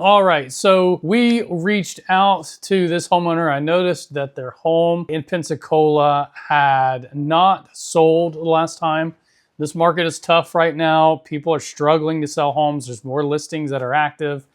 All right, so we reached out to this homeowner. I noticed that their home in Pensacola had not sold the last time. This market is tough right now. People are struggling to sell homes. There's more listings that are active.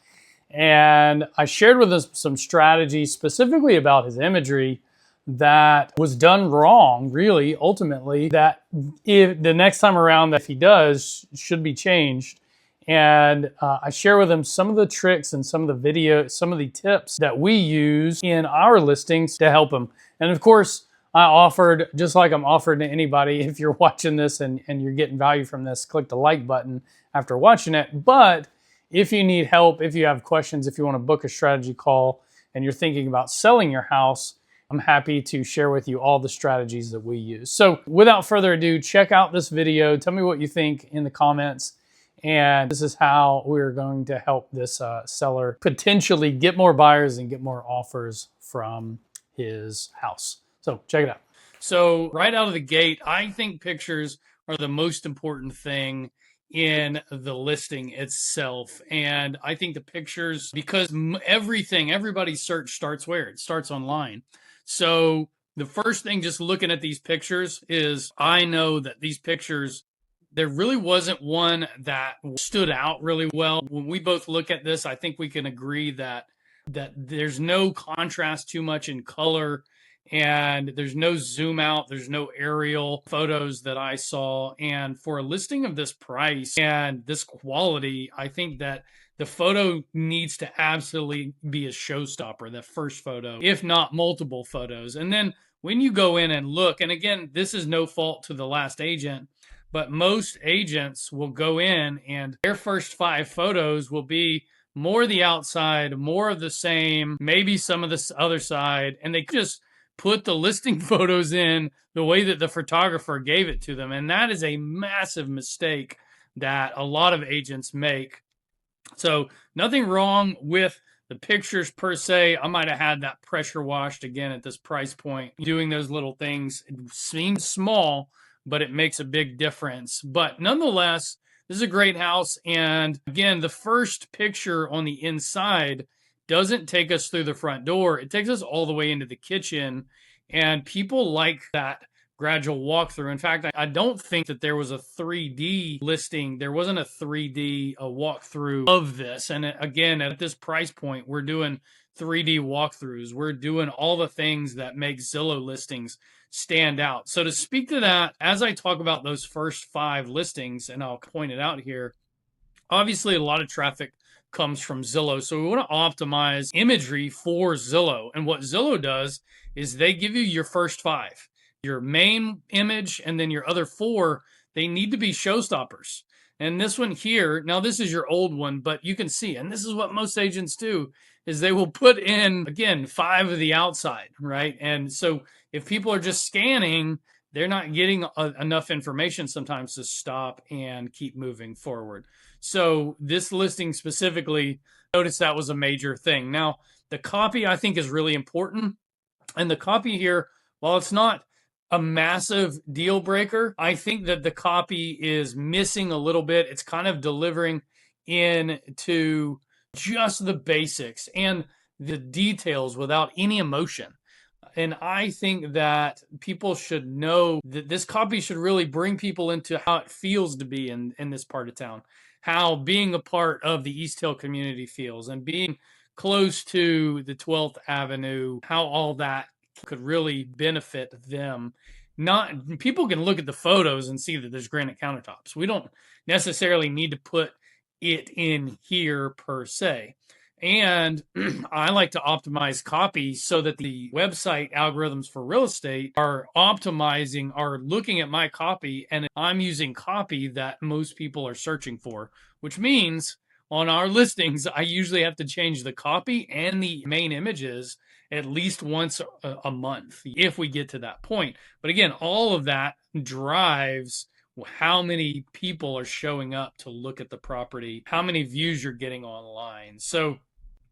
And I shared with him some strategies specifically about his imagery that was done wrong, really, ultimately, that if the next time around, that if he does, should be changed. And I share with him some of the tricks and some of the some of the tips that we use in our listings to help him. And of course, I offered, just like I'm offering to anybody, if you're watching this and you're getting value from this, click the like button after watching it. But if you need help, if you have questions, if you want to book a strategy call and you're thinking about selling your house, I'm happy to share with you all the strategies that we use. So without further ado, check out this video. Tell me what you think in the comments. And this is how we're going to help this seller potentially get more buyers and get more offers from his house. So check it out. So right out of the gate, I think pictures are the most important thing in the listing itself. And I think the pictures, because everybody's search starts where? It starts online. So the first thing, just looking at these pictures, is I know that these pictures, there really wasn't one that stood out really well. When we both look at this, I think we can agree that there's no contrast too much in color, and there's no zoom out, there's no aerial photos that I saw. And for a listing of this price and this quality, I think that the photo needs to absolutely be a showstopper, the first photo, if not multiple photos. And then when you go in and look, and again, this is no fault to the last agent, but most agents will go in and their first 5 photos will be more the outside, more of the same, maybe some of the other side, and they just put the listing photos in the way that the photographer gave it to them. And that is a massive mistake that a lot of agents make. So nothing wrong with the pictures per se. I might have had that pressure washed again at this price point. Doing those little things, it seems small, but it makes a big difference. But nonetheless, this is a great house. And again, the first picture on the inside doesn't take us through the front door. It takes us all the way into the kitchen. And people like that gradual walkthrough. In fact, I don't think that there was a 3D listing. There wasn't a 3D walkthrough of this. And again, at this price point, we're doing 3D walkthroughs. We're doing all the things that make Zillow listings stand out. So to speak to that, as I talk about those first 5 listings, and I'll point it out here, obviously a lot of traffic comes from Zillow. So we want to optimize imagery for Zillow. And what Zillow does is they give you your first 5, your main image, and then your other 4, they need to be showstoppers. And this one here, now this is your old one, but you can see, and this is what most agents do, is they will put in, again, 5 of the outside, right? And so if people are just scanning, they're not getting enough information sometimes to stop and keep moving forward. So this listing specifically, notice that was a major thing. Now, the copy I think is really important. And the copy here, while it's not a massive deal breaker, I think that the copy is missing a little bit. It's kind of delivering into just the basics and the details without any emotion. And I think that people should know that this copy should really bring people into how it feels to be in this part of town, how being a part of the East Hill community feels, and being close to the 12th Avenue, how all that could really benefit them. Not people can look at the photos and see that there's granite countertops. We don't necessarily need to put it in here per se. And I like to optimize copy so that the website algorithms for real estate are looking at my copy, and I'm using copy that most people are searching for, which means on our listings, I usually have to change the copy and the main images at least once a month if we get to that point. But again, all of that drives how many people are showing up to look at the property, how many views you're getting online. So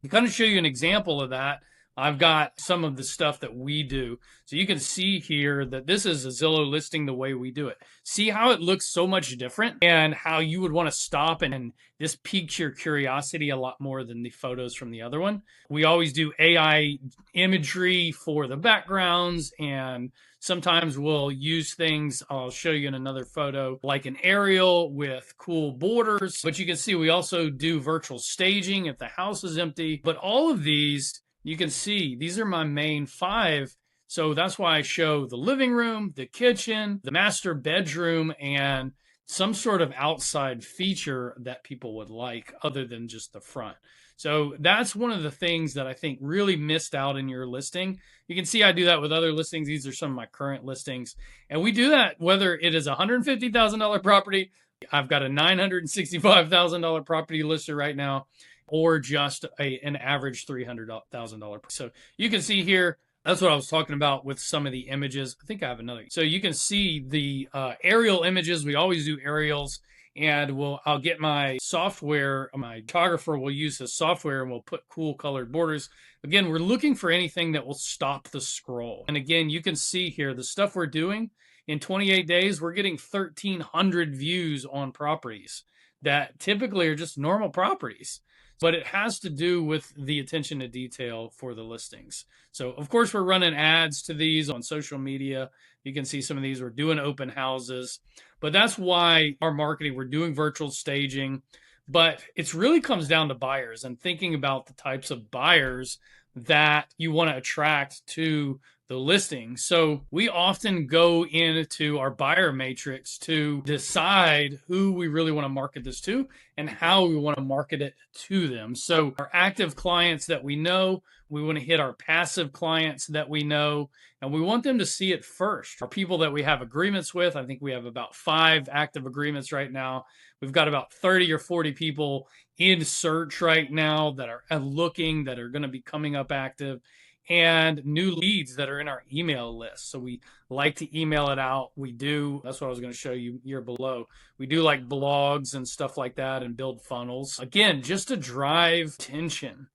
to kind of show you an example of that, I've got some of the stuff that we do. So you can see here that this is a Zillow listing the way we do it. See how it looks so much different and how you would want to stop, and this piques your curiosity a lot more than the photos from the other one. We always do AI imagery for the backgrounds, and sometimes we'll use things, I'll show you in another photo, like an aerial with cool borders. But you can see we also do virtual staging if the house is empty. But all of these, you can see these are my main 5. So that's why I show the living room, the kitchen, the master bedroom, and some sort of outside feature that people would like other than just the front. So that's one of the things that I think really missed out in your listing. You can see I do that with other listings. These are some of my current listings. And we do that whether it is a $150,000 property, I've got a $965,000 property listed right now, or just an average $300,000. So you can see here, that's what I was talking about with some of the images. I think I have another. So you can see the aerial images. We always do aerials, and I'll get my software, my photographer will use the software, and we'll put cool colored borders. Again, we're looking for anything that will stop the scroll. And again, you can see here the stuff we're doing. In 28 days, we're getting 1,300 views on properties that typically are just normal properties. But it has to do with the attention to detail for the listings. So of course we're running ads to these on social media. You can see some of these, we're doing open houses, but that's why our marketing, we're doing virtual staging. But it really comes down to buyers and thinking about the types of buyers that you want to attract to the listing. So we often go into our buyer matrix to decide who we really want to market this to and how we want to market it to them. So our active clients that we know, we want to hit our passive clients that we know, and we want them to see it first. Our people that we have agreements with, I think we have about 5 active agreements right now. We've got about 30 or 40 people in search right now that are looking, that are going to be coming up active, and new leads that are in our email list. So we like to email it out. We do, that's what I was going to show you here below. We do like blogs and stuff like that and build funnels. Again, just to drive attention.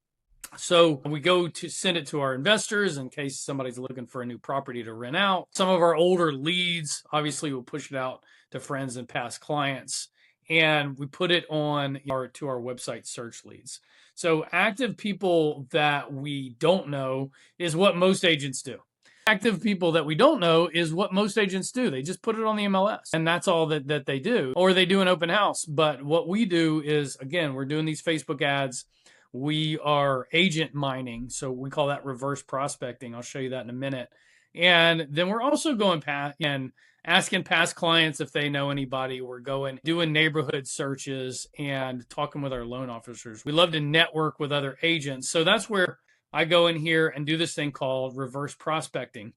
So we go to send it to our investors in case somebody's looking for a new property to rent out. Some of our older leads, obviously we'll push it out to friends and past clients. And we put it on to our website search leads. So active people that we don't know is what most agents do. Active people that we don't know is what most agents do. They just put it on the MLS, and that's all that they do. Or they do an open house. But what we do is, again, we're doing these Facebook ads. We are agent mining. So we call that reverse prospecting. I'll show you that in a minute. And then we're also going past and asking past clients if they know anybody. We're going doing neighborhood searches and talking with our loan officers. We love to network with other agents. So that's where I go in here and do this thing called reverse prospecting.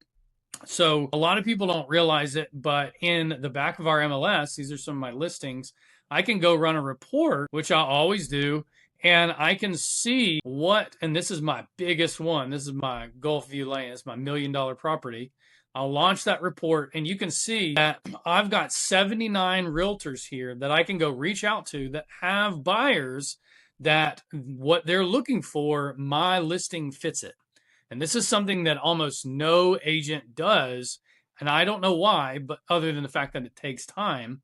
So a lot of people don't realize it, but in the back of our MLS, these are some of my listings, I can go run a report, which I always do, and I can see what, and this is my biggest one. This is my Gulfview Lane. It's my $1 million property. I'll launch that report, and you can see that I've got 79 realtors here that I can go reach out to that have buyers that what they're looking for, my listing fits it. And this is something that almost no agent does. And I don't know why, but other than the fact that it takes time.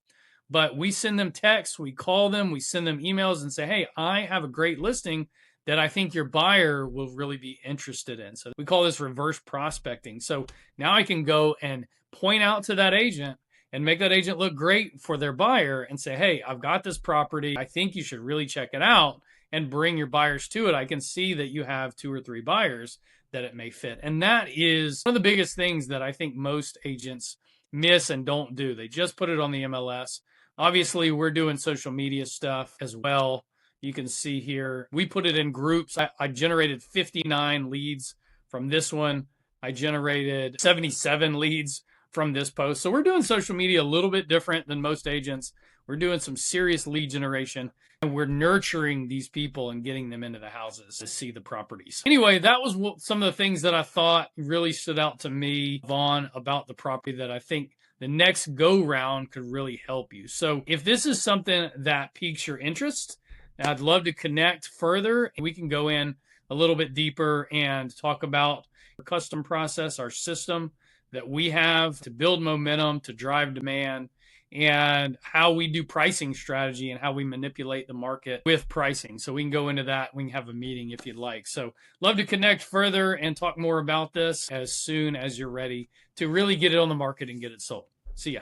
But we send them texts, we call them, we send them emails and say, hey, I have a great listing that I think your buyer will really be interested in. So we call this reverse prospecting. So now I can go and point out to that agent and make that agent look great for their buyer and say, hey, I've got this property. I think you should really check it out, and bring your buyers to it. I can see that you have 2 or 3 buyers that it may fit. And that is one of the biggest things that I think most agents miss and don't do. They just put it on the MLS. Obviously, we're doing social media stuff as well. You can see here, we put it in groups. I generated 59 leads from this one. I generated 77 leads from this post. So we're doing social media a little bit different than most agents. We're doing some serious lead generation, and we're nurturing these people and getting them into the houses to see the properties. Anyway, that was some of the things that I thought really stood out to me, Vaughn, about the property that I think the next go round could really help you. So if this is something that piques your interest, And I'd love to connect further. We can go in a little bit deeper and talk about our custom process, our system that we have to build momentum, to drive demand, and how we do pricing strategy and how we manipulate the market with pricing. So we can go into that. We can have a meeting if you'd like. So love to connect further and talk more about this as soon as you're ready to really get it on the market and get it sold. See ya.